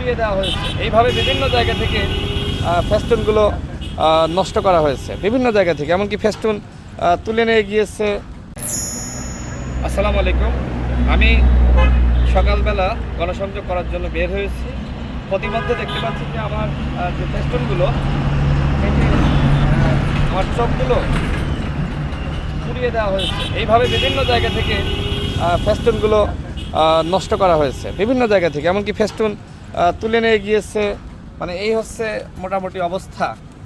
পুড়িয়ে দেওয়া হয়েছে। এইভাবে বিভিন্ন জায়গা থেকে ফেস্টুনগুলো নষ্ট করা হয়েছে, বিভিন্ন জায়গা থেকে, এমনকি ফেস্টুন তুলে নিয়ে গিয়েছে। আসসালামু আলাইকুম। আমি সকালবেলা গণসংযোগ করার জন্য বের হয়েছি। প্রতিমধ্যে দেখতে পাচ্ছি যে আমার যে ফেস্টুনগুলো, আমার চোখগুলো পুড়িয়ে দেওয়া হয়েছে। এইভাবে বিভিন্ন জায়গা থেকে ফেস্টুনগুলো নষ্ট করা হয়েছে, বিভিন্ন জায়গা থেকে, এমনকি ফেস্টুন তুলে নিয়ে গিয়েছে। মানে এই হচ্ছে মোটামুটি অবস্থা।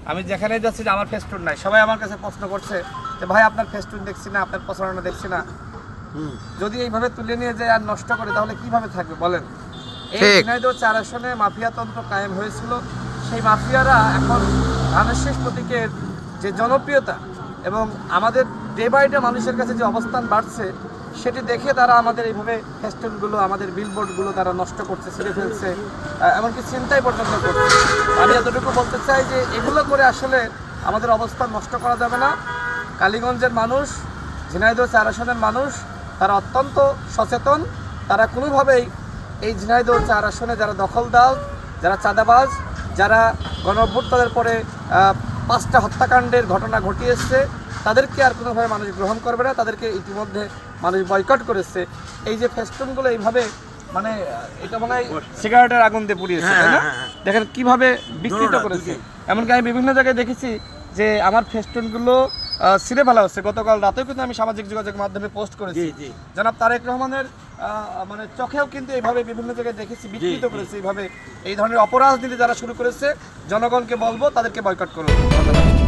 আমি যেখানে যাচ্ছি যে আমার ফেস্টুন নাই, সবাই আমার কাছে প্রশ্ন করছে যে ভাই আপনার ফেস্টুন দেখছি না, আপনার প্রচারণা দেখছি না। যদি এইভাবে তুলে নিয়ে যায় আর নষ্ট করে তাহলে কিভাবে থাকবে বলেন? এই ঝিনাইদহ 4 আসনে মাফিয়াতন্ত্র কায়েম হয়েছিল। সেই মাফিয়ারা এখন ধানের শেষ প্রতীকের যে জনপ্রিয়তা এবং আমাদের ডে বাই ডে মানুষের কাছে যে অবস্থান বাড়ছে, সেটি দেখে তারা আমাদের এইভাবে ফেস্টুনগুলো, আমাদের বিলবোর্ডগুলো তারা নষ্ট করছে, ছিঁড়ে ফেলছে, এমনকি ছিনতাই পর্যন্ত করছে। আমি এতটুকু বলতে চাই যে এগুলো করে আসলে আমাদের অবস্থান নষ্ট করা যাবে না। কালীগঞ্জের মানুষ, ঝিনাইদহ 4 আসনের মানুষ, তারা অত্যন্ত সচেতন। তারা কোনোভাবেই এই ঝিনাইদহ 4 আসনে যারা দখলদার, যারা চাঁদাবাজ, যারা গণঅভ্যুত্থানের পরে 5টা হত্যাকাণ্ডের ঘটনা ঘটিয়েছে, তাদেরকে আর কোনোভাবে মানুষ গ্রহণ করবে না। তাদেরকে ইতিমধ্যে মানুষ বয়কট করেছে। এই যে ফেস্টুনগুলো এইভাবে, মানে এটা মনে হয় সিগারেটের আগুন দিয়ে পুড়িয়েছে, তাই না? দেখেন কিভাবে বিকৃত করেছে। এমনকি আমি বিভিন্ন জায়গায় দেখেছি যে আমার ফেস্টুনগুলো ছিঁড়ে ফেলা হচ্ছে। গতকাল রাতেও কিন্তু আমি সামাজিক যোগাযোগ মাধ্যমে পোস্ট করেছি। জনাব তারেক রহমানের মানে চোখেও কিন্তু এইভাবে বিভিন্ন জায়গায় দেখেছি বিকৃত করেছে। এইভাবে এই ধরনের অপরাজনীতি যারা শুরু করেছে, জনগণকে বলবো তাদেরকে বয়কট করুন। ধন্যবাদ।